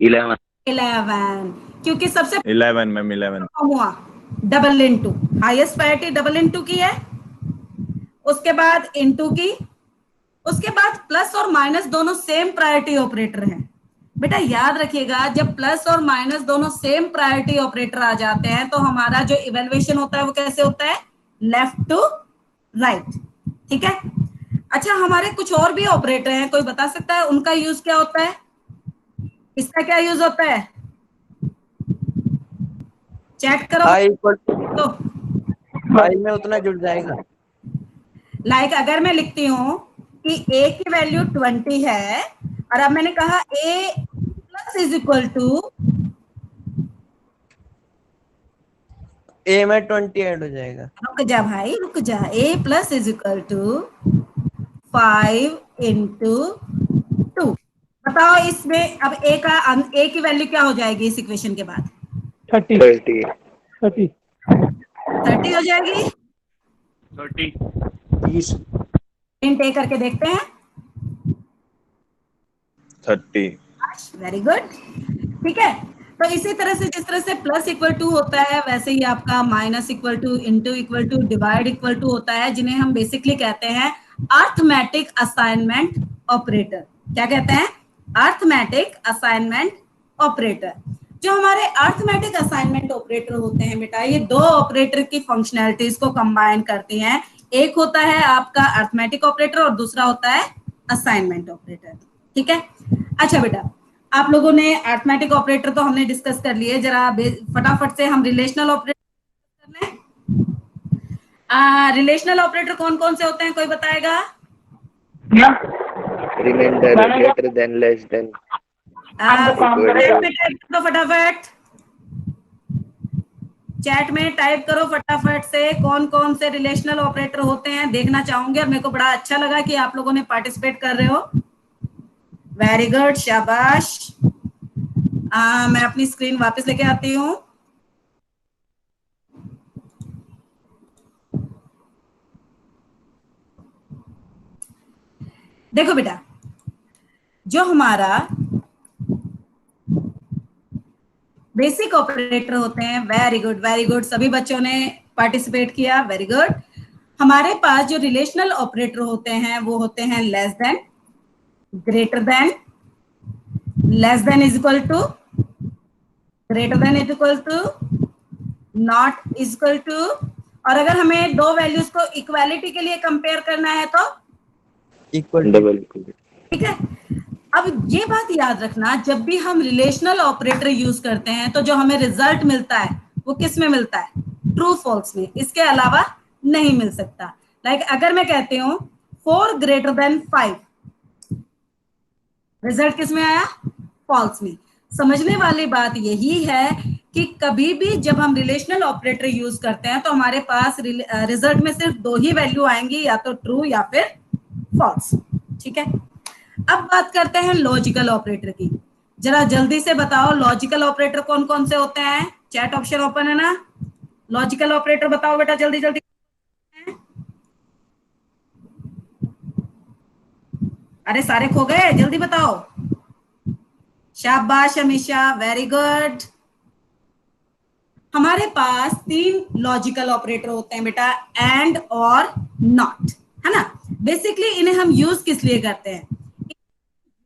11। 11, क्योंकि सबसे 11 मैम 11। कम हुआ double into, highest priority double into की है, उसके बाद इनटू की, उसके बाद प्लस और माइनस दोनों सेम प्रायोरिटी ऑपरेटर हैं। बेटा याद रखिएगा, जब प्लस और माइनस दोनों सेम प्रायोरिटी ऑपरेटर आ जाते हैं तो हमारा जो इवैल्यूएशन होता है वो कैसे होता है? लेफ्ट टू राइट, ठीक है। अच्छा, हमारे कुछ और भी ऑपरेटर हैं, कोई बता सकता है उनका यूज क्या होता है? इसका क्या यूज होता है? चैट करो तो। आई में उतना जुड़ जाएगा। लाइक अगर मैं लिखती हूं कि a की वैल्यू 20 है और अब मैंने कहा a plus is equal to, a में 20 ऐड हो जाएगा। रुक जा भाई रुक जा, a plus is equal to 5 into 2। बताओ इसमें अब a की वैल्यू क्या हो जाएगी इस इक्वेशन के बाद? 30 30 हो जाएगी। 30। प्रिंट ए करके देखते हैं। 30। वेरी गुड, ठीक है। तो इसी तरह से जिस तरह से प्लस इक्वल टू होता है वैसे ही आपका minus equal to, into equal to, divide equal to होता है, जिन्हें हम बेसिकली कहते हैं अर्थमेटिक असाइनमेंट ऑपरेटर। क्या कहते हैं? Arithmetic assignment operator. जो हमारे अर्थमेटिक असाइनमेंट ऑपरेटर होते हैं बेटा, ये दो ऑपरेटर की फंक्शनैलिटीज को कंबाइन करती हैं। एक होता है आपका अर्थमेटिक ऑपरेटर और दूसरा होता है असाइनमेंट ऑपरेटर, ठीक है। अच्छा बेटा, आप लोगों ने अर्थमेटिक ऑपरेटर तो हमने डिस्कस कर लिए, जरा फटाफट से हम रिलेशनल ऑपरेटर कर लें। रिलेशनल ऑपरेटर कौन कौन से होते हैं, कोई बताएगा? Remainder, greater than, less than, तो फटाफट चैट में टाइप करो फटाफट से कौन कौन से रिलेशनल ऑपरेटर होते हैं, देखना चाहूंगी। और मेरे को बड़ा अच्छा लगा कि आप लोगों ने पार्टिसिपेट कर रहे हो, वेरी गुड, शाबाश। मैं अपनी स्क्रीन वापस लेके आती हूँ। देखो बेटा, जो हमारा बेसिक ऑपरेटर होते हैं, वेरी गुड वेरी गुड, सभी बच्चों ने पार्टिसिपेट किया, वेरी गुड। हमारे पास जो रिलेशनल ऑपरेटर होते हैं वो होते हैं less than, greater than, less than is equal to, greater than is equal to, not is equal to, और अगर हमें दो वैल्यूज को इक्वालिटी के लिए कंपेयर करना है तो इक्वल डबल। ठीक है। अब ये बात याद रखना, जब भी हम रिलेशनल ऑपरेटर यूज करते हैं तो जो हमें रिजल्ट मिलता है वो किस में मिलता है, ट्रू फॉल्स में, इसके अलावा नहीं मिल सकता। लाइक अगर मैं कहती हूं 4 ग्रेटर देन 5, रिजल्ट किस में आया, फॉल्स में। समझने वाली बात यही है कि कभी भी जब हम रिलेशनल ऑपरेटर यूज करते हैं तो हमारे पास रिजल्ट में सिर्फ दो ही वैल्यू आएंगी, या तो ट्रू या फिर फॉल्स, ठीक है। अब बात करते हैं लॉजिकल ऑपरेटर की। जरा जल्दी से बताओ लॉजिकल ऑपरेटर कौन कौन से होते हैं, चैट ऑप्शन ओपन है ना, लॉजिकल ऑपरेटर बताओ बेटा जल्दी जल्दी। अरे सारे खो गए, जल्दी बताओ। शाबाश हमेशा, वेरी गुड। हमारे पास 3 लॉजिकल ऑपरेटर होते हैं बेटा, एंड और नॉट, है ना। बेसिकली इन्हें हम यूज किस लिए करते हैं,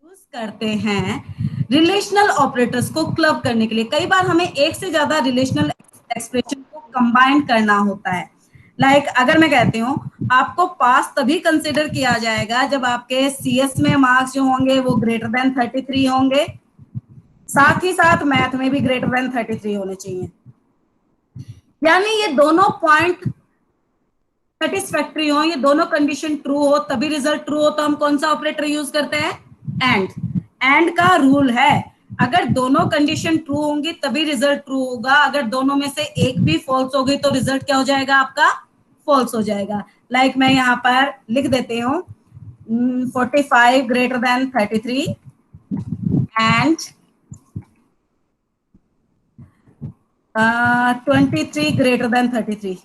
यूज करते हैं रिलेशनल ऑपरेटर्स को क्लब करने के लिए। कई बार हमें एक से ज्यादा रिलेशनल एक्सप्रेशन को कंबाइन करना होता है। लाइक अगर मैं कहती हूँ आपको पास तभी कंसिडर किया जाएगा जब आपके सीएस में मार्क्स जो होंगे वो ग्रेटर देन 33 होंगे, साथ ही साथ मैथ में भी ग्रेटर देन 33 होने चाहिए। यानी ये दोनों पॉइंट सेटिस्फैक्टरी हो, ये दोनों कंडीशन ट्रू हो, तभी रिजल्ट ट्रू हो। तो हम कौन सा ऑपरेटर यूज करते हैं, एंड। एंड का रूल है अगर दोनों कंडीशन ट्रू होंगी तभी रिजल्ट ट्रू होगा, अगर दोनों में से एक भी फॉल्स हो गई तो रिजल्ट क्या हो जाएगा आपका, फॉल्स हो जाएगा। लाइक मैं यहाँ पर लिख देती हूँ 45 greater than 33 and 23 greater than 33।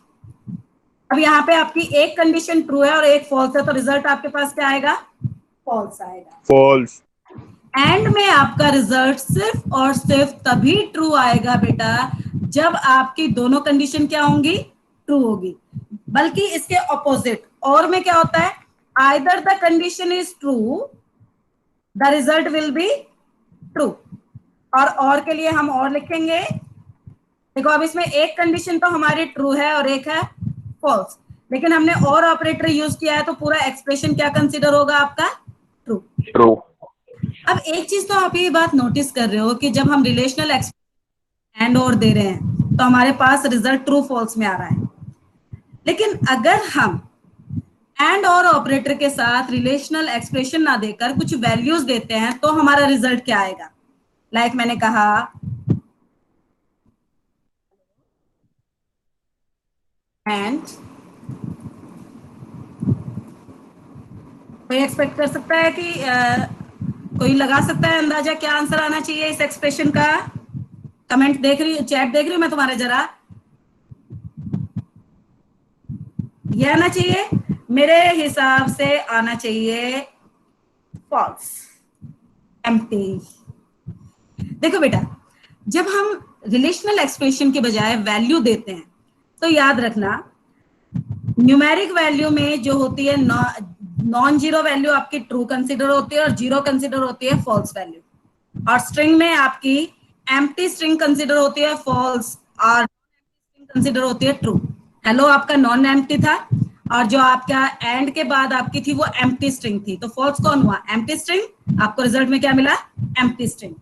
अब यहाँ पे आपकी एक कंडीशन ट्रू है और एक फॉल्स है, तो रिजल्ट आपके पास क्या आएगा, फॉल्स आएगा। फॉल्स। एंड में आपका रिजल्ट सिर्फ और सिर्फ तभी ट्रू आएगा बेटा जब आपकी दोनों कंडीशन क्या होंगी, ट्रू होगी। बल्कि इसके ऑपोजिट और में क्या होता है, either the condition is true the result will be true. और के लिए हम और लिखेंगे, देखो अब इसमें एक कंडीशन तो हमारी ट्रू है और एक है फॉल्स, लेकिन हमने और ऑपरेटर यूज किया है तो पूरा एक्सप्रेशन क्या कंसीडर होगा आपका, ट्रू। ट्रू। अब एक चीज तो आप ये बात नोटिस कर रहे हो कि जब हम रिलेशनल एंड और दे रहे हैं तो हमारे पास रिजल्ट ट्रू फॉल्स में आ रहा है। लेकिन अगर हम एंड और ऑपरेटर के साथ रिलेशनल एक्सप्रेशन ना देकर कुछ वैल्यूज देते हैं तो हमारा रिजल्ट क्या आएगा। लाइक मैंने कहा एंड, कोई एक्सपेक्ट कर सकता है कि कोई लगा सकता है अंदाजा क्या आंसर आना चाहिए इस एक्सप्रेशन का। कमेंट देख रही हूँ, चैट देख रही हूँ मैं तुम्हारे, जरा ये आना चाहिए, मेरे हिसाब से आना चाहिए फॉल्स, एम्प्टी। देखो बेटा जब हम रिलेशनल एक्सप्रेशन के बजाय वैल्यू देते हैं तो याद रखना न्यूमेरिक वैल्यू में जो होती है नॉन जीरो वैल्यू आपकी ट्रू कंसीडर होती है और जीरो कंसीडर होती है फॉल्स वैल्यू, और स्ट्रिंग में आपकी एम्प्टी स्ट्रिंग कंसीडर होती है फॉल्स और कंसीडर होती है ट्रू। हेलो आपका नॉन एम्प्टी था और जो आपका एंड के बाद आपकी थी वो एम्प्टी स्ट्रिंग थी, तो फॉल्स कौन हुआ, एम्प्टी स्ट्रिंग। आपको रिजल्ट में क्या मिला, एम्प्टी स्ट्रिंग।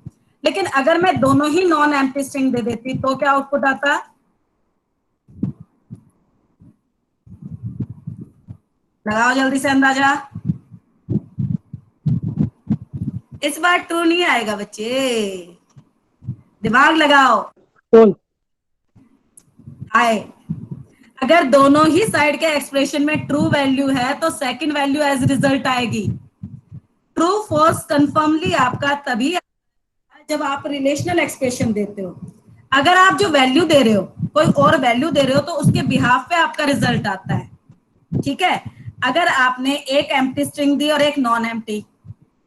लेकिन अगर मैं दोनों ही नॉन एम्प्टी स्ट्रिंग दे देती तो क्या आउटपुट आता, लगाओ जल्दी से अंदाजा। इस बार ट्रू नहीं आएगा बच्चे, दिमाग लगाओ। हाय। अगर दोनों ही साइड के एक्सप्रेशन में ट्रू वैल्यू है तो सेकंड वैल्यू एज रिजल्ट आएगी। ट्रू फॉल्स कंफर्मली आपका तभी जब आप रिलेशनल एक्सप्रेशन देते हो। अगर आप जो वैल्यू दे रहे हो कोई और वैल्यू दे रहे हो तो उसके बिहाफ पे आपका रिजल्ट आता है, ठीक है। अगर आपने एक एम्प्टी स्ट्रिंग दी और एक नॉन एम्प्टी,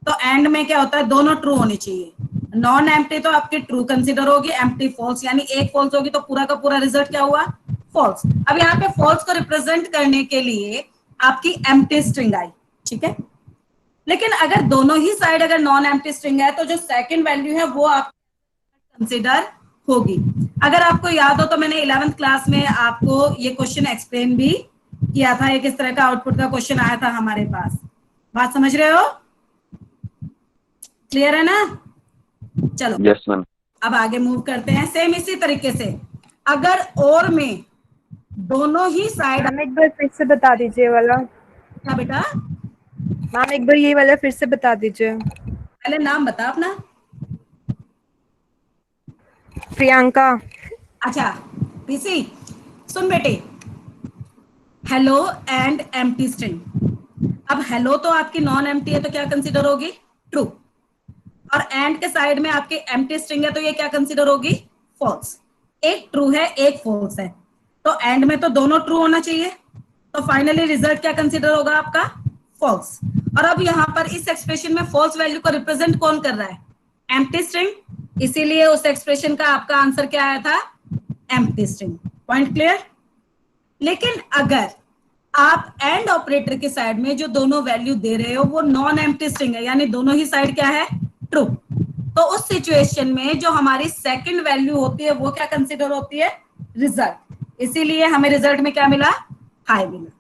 तो एंड में क्या होता है, दोनों ट्रू होनी चाहिए। नॉन एम्प्टी तो आपकी ट्रू कंसीडर होगी, एम्प्टी फॉल्स, यानी एक फॉल्स होगी तो पूरा का पूरा रिजल्ट क्या हुआ, फॉल्स। अब यहाँ पे फॉल्स को रिप्रेजेंट करने के लिए आपकी एम्प्टी स्ट्रिंग आई, ठीक है। लेकिन अगर दोनों ही साइड अगर नॉन एम्प्टी स्ट्रिंग है तो जो सेकंड वैल्यू है वो आप कंसीडर होगी। अगर आपको याद हो तो मैंने 11th क्लास में आपको ये क्वेश्चन एक्सप्लेन भी किया था। एक इस तरह का आउटपुट का क्वेश्चन आया था हमारे पास। बात समझ रहे हो? क्लियर है ना? चलो यस मैम। अब आगे मूव करते हैं। सेम इसी तरीके से अगर और में दोनों ही साइड, मैम एक बार फिर से बता दीजिए वाला। क्या बेटा? मैम एक बार ये वाला फिर से बता दीजिए। पहले नाम बता अपना। प्रियंका। अच्छा पीसी, सुन बेटे, हेलो एंड एम्प्टी स्ट्रिंग। अब हेलो तो आपकी नॉन एम्प्टी है तो क्या कंसीडर होगी, ट्रू। और एंड के साइड में आपकी एम्प्टी स्ट्रिंग है तो ये क्या कंसीडर होगी, फॉल्स। एक ट्रू है एक फॉल्स है, तो एंड में तो दोनों ट्रू होना चाहिए, तो फाइनली रिजल्ट क्या कंसीडर होगा आपका, फॉल्स। और अब यहां पर इस एक्सप्रेशन में फॉल्स वैल्यू को रिप्रेजेंट कौन कर रहा है, एम्प्टी स्ट्रिंग, इसीलिए उस एक्सप्रेशन का आपका आंसर क्या आया था, एम्प्टी स्ट्रिंग। Point clear? लेकिन अगर आप एंड ऑपरेटर के साइड में जो दोनों वैल्यू दे रहे हो वो नॉन एम्प्टी स्ट्रिंग है, यानी दोनों ही साइड क्या है, ट्रू, तो उस सिचुएशन में जो हमारी सेकंड वैल्यू होती है वो क्या कंसीडर होती है, रिजल्ट। इसीलिए हमें रिजल्ट में क्या मिला, हाई मिला।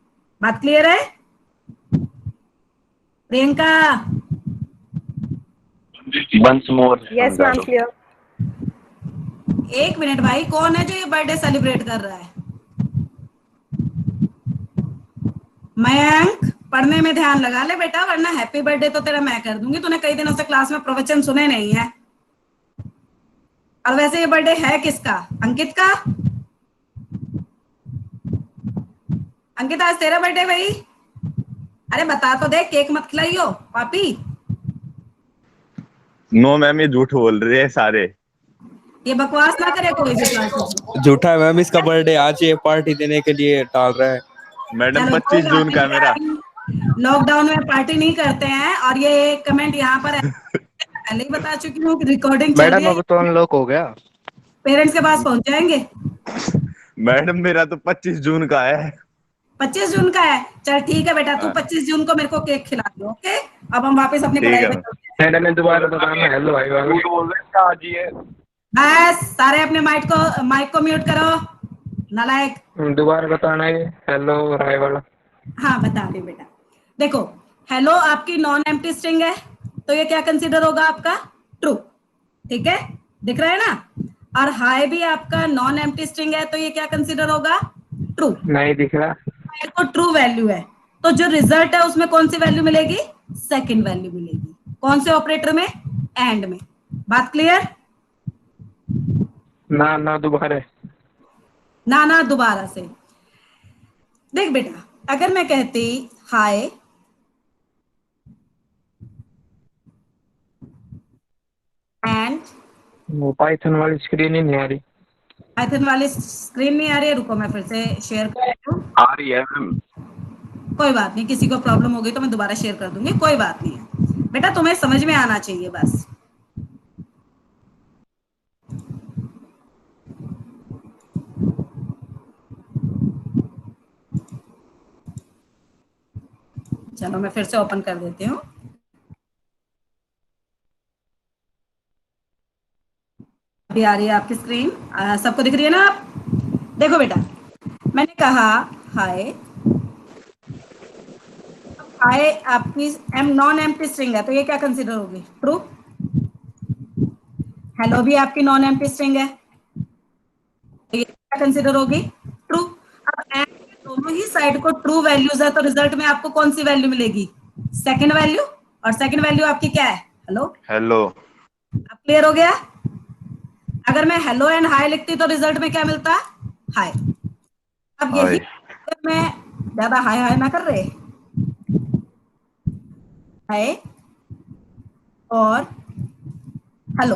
बात क्लियर है? Priyanka once more. Yes ma'am clear. एक मिनट भाई, कौन है जो ये बर्थडे सेलिब्रेट कर रहा है? मयंक, पढ़ने में ध्यान लगा ले बेटा, वरना हैप्पी बर्थडे तो तेरा मैं कर दूंगी। तूने कई दिनों से क्लास में प्रवचन सुने नहीं है। और वैसे ये बर्थडे है किसका, अंकित का? अंकित आज तेरा बर्थडे भाई? अरे बता तो दे, केक मत खिलाइयो पापी। नो मैम, ये झूठ बोल रहे हैं सारे। ये बकवास ना करे कोई भी क्लास में। झूठा है मैम, इसका बर्थडे आज ये पार्टी देने के लिए टाल रहा है। मैडम चलो, 25 जून का है मेरा। लॉकडाउन में पार्टी नहीं करते हैं। और ये कमेंट यहाँ पर पहले ही बता चुकी हूँ, रिकॉर्डिंग चल रही मैडम है, अब तो अनलॉक हो गया। पेरेंट्स के पास पहुंच जाएंगे। मैडम मेरा तो 25 जून का है। 25 जून का है? चल ठीक है बेटा, तू हाँ। 25 जून को मेरे को केक खिला दो। ओके, अब हम वापस अपनी ठीक पढ़ाई है पे मैम। चलते हैं। मैडम ने दोबारा बताना, हेलो भाई बस सारे अपने माइक को म्यूट करो, नालायक। दोबारा बताना है हेलो राय वाला। हाँ बता रही बेटा। देखो, हेलो आपकी नॉन एम्प्टी स्ट्रिंग है तो ये क्या कंसीडर होगा आपका, ट्रू, ठीक है, दिख रहा है ना। और हाई भी आपका नॉन एम्प्टी स्ट्रिंग है तो ये क्या कंसीडर होगा, ट्रू, नहीं दिख रहा। को ट्रू वैल्यू है तो जो रिजल्ट है उसमें कौन सी वैल्यू मिलेगी, सेकंड वैल्यू मिलेगी। कौन से ऑपरेटर में, एंड में। बात क्लियर? ना दोबारा। ना दोबारा से। देख बेटा, अगर मैं कहती हाय एंड, वो पाइथन वाली स्क्रीन ही नहीं आ रही। पाइथन वाली स्क्रीन नहीं आ रही है, रुको मैं फिर से शेयर कर दूं। आ रही है मैम। कोई बात नहीं, किसी को प्रॉब्लम हो गई तो मैं दोबारा शेयर कर दूंगी, कोई बात नहीं है बेटा, तुम्हें समझ में आना चाहिए बस। चलो मैं फिर से ओपन कर देती हूँ। अभी आ रही है आपकी स्क्रीन, सबको दिख रही है ना? आप देखो बेटा, मैंने कहा हाय, हाय आपकी नॉन एम्प्टी स्ट्रिंग है तो ये क्या कंसीडर होगी, ट्रू। हेलो भी आपकी नॉन एम्प्टी स्ट्रिंग है तो ये क्या कंसीडर होगी, ट्रू। अब एंड दोनों ही साइड को ट्रू वैल्यूज है तो रिजल्ट में आपको कौन सी वैल्यू मिलेगी, सेकंड वैल्यू। और सेकंड वैल्यू आपकी क्या है, हेलो। हेलो। अब क्लियर हो गया? अगर मैं हेलो एंड हाई लिखती तो रिजल्ट में क्या मिलता, हाई। अब यही अगर मैं ज्यादा हाय हाय ना कर रहे, हाय और हेलो,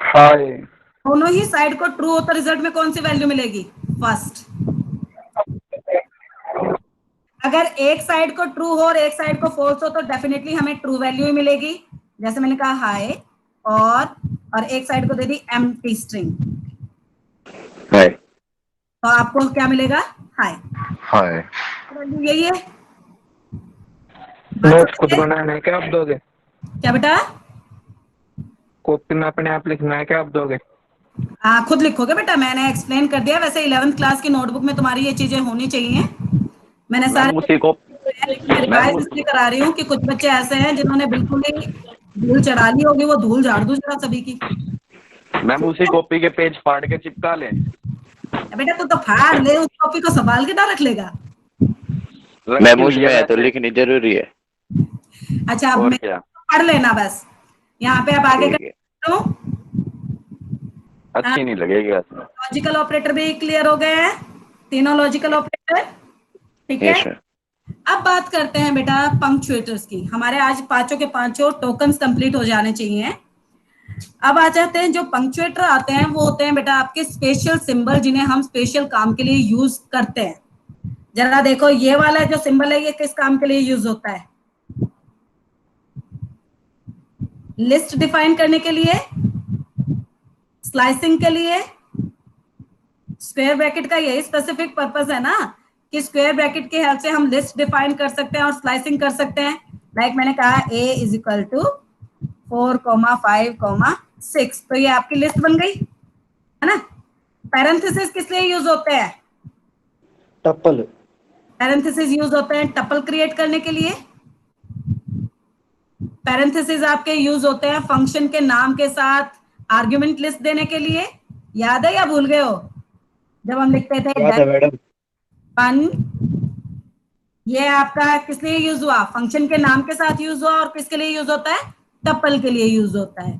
हाय दोनों ही साइड को ट्रू हो तो रिजल्ट में कौन सी वैल्यू मिलेगी? फर्स्ट। अगर एक साइड को ट्रू हो और एक साइड को फॉल्स हो तो डेफिनेटली हमें ट्रू वैल्यू ही मिलेगी, जैसे मैंने कहा हाय और एक साइड को दे दी एम्प्टी स्ट्रिंग, हाय तो आपको क्या मिलेगा? हाय। हाय। वैल्यू यही है। नोट्स खुद बनाना है क्या आप दोगे? क्या बेटा? कॉपी में अपने आप लिखना है क्या आप दोगे? खुद लिखोगे बेटा, मैंने एक्सप्लेन कर दिया। वैसे 11th क्लास की नोटबुक में तुम्हारी ये चीजें होनी चाहिए। मैंने मैम सारे उसी को लेकिन मैं रिवाइज इसलिए करा रही हूँ कि कुछ बच्चे ऐसे हैं जिन्होंने बिल्कुल ही धूल चढ़ा ली होगी, वो धूल झाड़ दूं जरा सभी की। मैम उसी कॉपी के पेज फाड़ के चिपका लें। बेटा तू तो फाड़ ले, उस कॉपी को संभाल के ना रख लेगा। मैम उसमें है तो लिखनी जरूरी है। अच्छा अब और मैं क्या? पढ़ लेना बस। यहाँ पे अब आगे ठीक है। करो। अच्छी नहीं लगेगी ऐसे। लॉजिकल ऑपरेटर भी क्लियर हो गए हैं, तीनों लॉजिकल ऑपरेटर। ठीक है, यस सर। अब बात करते हैं बेटा पंक्चुएटर्स की। हमारे आज पांचों के पांचों टोकन्स कंप्लीट हो जाने चाहिए। अब आ जाते हैं, जो पंक्चुएटर आते हैं वो होते हैं बेटा आपके स्पेशल सिंबल, जिन्हें हम स्पेशल काम के लिए यूज करते हैं। जरा देखो ये वाला जो सिंबल है ये किस काम के लिए यूज होता है? लिस्ट डिफाइन करने के लिए, स्लाइसिंग के लिए। स्क्वायर ब्रैकेट का यही स्पेसिफिक पर्पस है ना कि स्क्वायर ब्रैकेट की हेल्प से हम लिस्ट डिफाइन कर सकते हैं और स्लाइसिंग कर सकते हैं। लाइक मैंने कहा a इज इक्वल टू 4,5,6, तो ये आपकी लिस्ट बन गई है ना। पैरेंथेसिस किस लिए यूज होते हैं? टप्पल। पैरेंथेसिस यूज होते हैं टपल क्रिएट करने के लिए। पैरेंथेसिस आपके यूज होते हैं फंक्शन के नाम के साथ आर्गुमेंट लिस्ट देने के लिए। याद है या भूल गए हो जब हम लिखते थे मैडम। ये आपका किस लिए यूज हुआ? फंक्शन के नाम के साथ यूज हुआ। और किसके लिए यूज होता है? टपल के लिए यूज होता है।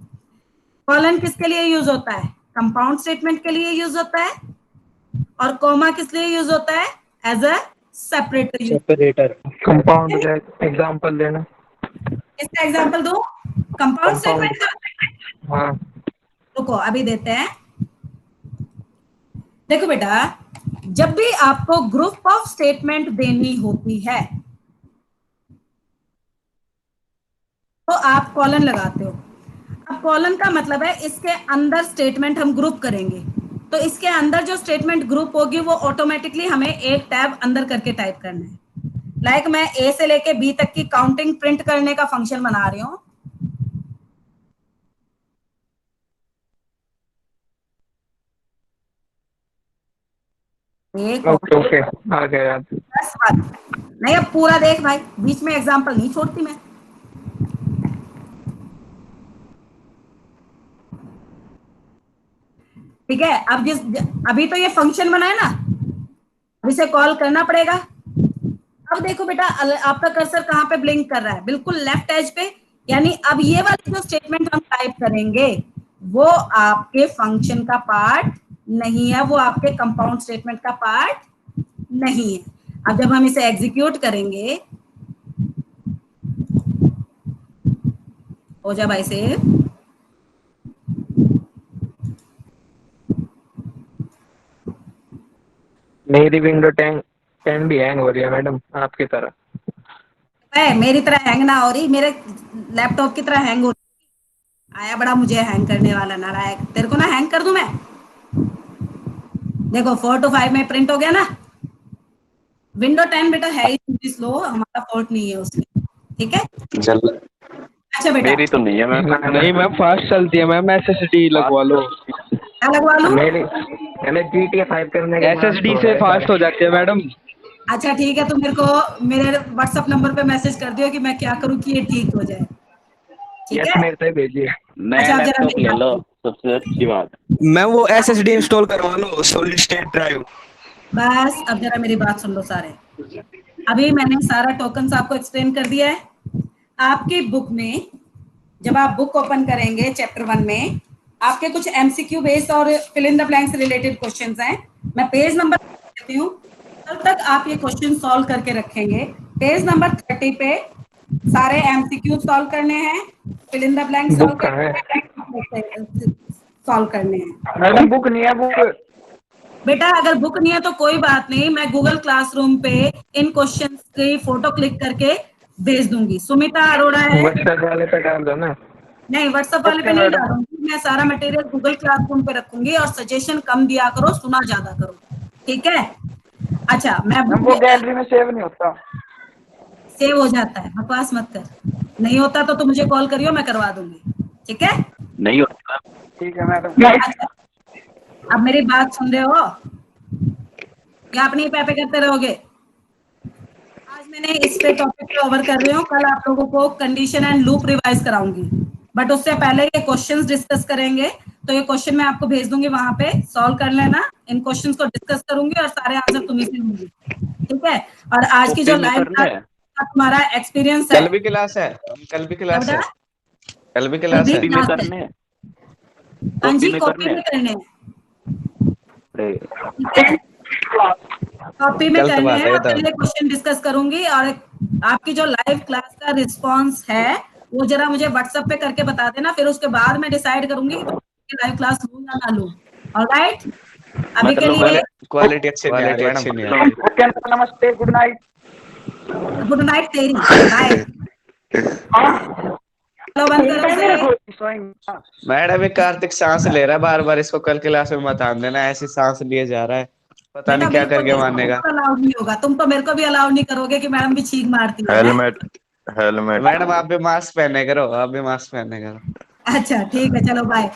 कॉलन किसके लिए यूज होता है? कंपाउंड स्टेटमेंट के लिए यूज होता है। और कॉमा किस लिए यूज होता है? As a separator. कंपाउंड का एग्जांपल देना। इसका एग्जांपल दो कंपाउंड स्टेटमेंट का। हाँ रुको अभी देते हैं। देखो बेटा, जब भी आपको ग्रुप ऑफ स्टेटमेंट देनी होती है तो आप कॉलन लगाते हो। अब कॉलन का मतलब है इसके अंदर स्टेटमेंट हम ग्रुप करेंगे, तो इसके अंदर जो स्टेटमेंट ग्रुप होगी वो ऑटोमेटिकली हमें एक टैब अंदर करके टाइप करना है। लाइक मैं ए से लेके बी तक की काउंटिंग प्रिंट करने का फंक्शन बना रही हूं। ओके आ गया। बस बात नहीं, अब पूरा देख भाई, बीच में एग्जांपल नहीं छोड़ती मैं। ठीक है, अब अभी तो ये फंक्शन बना है ना, अब इसे कॉल करना पड़ेगा। अब देखो बेटा आपका कर्सर कहाँ पे ब्लिंक कर रहा है? बिल्कुल लेफ्ट एज पे। यानी अब ये वाला जो स्टेटमेंट हम टाइप करेंगे वो आपके फंक्शन का पार्ट नहीं है, वो आपके कंपाउंड स्टेटमेंट का पार्ट नहीं है। अब जब हम इसे एग्जीक्यूट करेंगे, हो जा भाई से, मेरी विंडो 10 भी हैंग हो रही है मैडम आपकी तरह। मेरी तरह हैंग ना हो रही, मेरे लैपटॉप की तरह हैंग हो रही। आया बड़ा मुझे हैंग करने वाला नालायक, तेरे को ना हैंग कर दूं मैं। देखो 4 to 5 में प्रिंट हो गया ना। विंडो 10 बेटा है ही स्लो, हमारा फॉल्ट नहीं है उसमें। ठीक है, अच्छा बेटा मेरी तो नहीं है मैम। नहीं मैम फास्ट चलती है मैम, एसएसडी लगवा लो। क्या लगवा लूं? मैंने GTA 5 करने के बाद एसएसडी से फास्ट हो जाती है मैडम। अच्छा ठीक है, तो मेरे को मेरे व्हाट्सएप नंबर पे मैसेज कर दियो कि मैं क्या करूं कि ये ठीक हो जाए। ठीक है, मेरे से भेजिए। नया अच्छा, जरा लैपटॉप मेरी ले बात लो, सबसे अच्छी बात। मैम वो एसएसडी इंस्टॉल करवा लो, सॉलिड स्टेट ड्राइव। बस अब जरा मेरी बात सुन लो सारे। अभी मैंने सारा टोकन्स आपको एक्सप्लेन कर दिया है। आपकी बुक में जब आप बुक ओपन करेंगे चैप्टर 1 में, आपके कुछ एमसीक्यू बेस्ड और फिल इन द ब्लैंक से रिलेटेड क्वेश्चंस हैं। मैं पेज नंबर देती हूँ, कल तक आप ये क्वेश्चन सॉल्व करके रखेंगे। पेज नंबर 30 पे सारे एमसीक्यू सॉल्व करने हैं, fill in the blank solve book कहाँ है? करने हैं। मैडम बुक नहीं है, बुक बेटा अगर बुक नहीं है तो कोई बात नहीं, मैं गूगल क्लासरूम पे इन क्वेश्चंस की फोटो क्लिक करके भेज दूंगी। सुमिता अरोड़ा है, व्हाट्सएप वाले पे डाल दो ना। नहीं व्हाट्सएप वाले पे नहीं डालूंगी, मैं सारा मटेरियल गूगल क्लासरूम पे रखूंगी और सजेशन कम दिया करो, सुना ज्यादा करो, ठीक है? अच्छा, मैं वो गैलरी में सेव नहीं होता। सेव हो जाता है, बकवास मत कर। नहीं होता तो मुझे कॉल करियो, मैं करवा दूंगी, ठीक है? नहीं होता। ठीक है मैडम। अच्छा, अब मेरी बात सुन रहे हो या अपनी पैपे करते रहोगे? आज मैंने इस पे टॉपिक पे ओवर कर रही हूँ, कल आप लोगों को कंडीशन एंड लूप रिवाइज कराऊंगी, बट उससे पहले ये क्वेश्चंस डिस्कस करेंगे। तो ये क्वेश्चन मैं आपको भेज दूंगी, वहां पे सॉल्व कर लेना। इन क्वेश्चंस को डिस्कस करूंगी और सारे आंसर तुम्ही से होंगे, ठीक है? और आज की जो लाइव क्लास का तुम्हारा एक्सपीरियंस है, कल भी क्लास है, कल भी क्लास है, कल भी क्लास है। कॉपी में करने हैं। हाँ जी, में कॉपी करने में करने हैं, अरे, कॉपी में कल तो करने बात हैं। है, और बताओ। पहले क्वेश्चन डिस्कस करूंगी और आपकी जो लाइव क्लास का रिस्पांस है वो जरा मुझे व्हाट्सएप पे करके बता देना, फिर उसके बाद मैं डिसाइड करूंगी कि लाइव क्लास लूं या ना लूं। ऑलराइट, अभी के लिए क्वालिटी अच्छी नहीं आ रही। ओके, नमस्ते, गुड नाइट। गुड नाइट तेरी, बाय। चलो बंद करो इसे। मैडम ये कार्तिक सांस ले रहा है बार बार, इसको कल क्लास में मत आने देना, ऐसी सांस लिए जा रहा है, पता नहीं क्या करके मानेगा। अलाउड नहीं होगा, तुम तो मेरे को भी अलाउड नहीं करोगे कि मैडम भी छींक मारती है। हेलमेट हेलमेट मैडम आप भी मास्क पहने करो, आप भी मास्क पहने करो। अच्छा ठीक है, चलो बाय।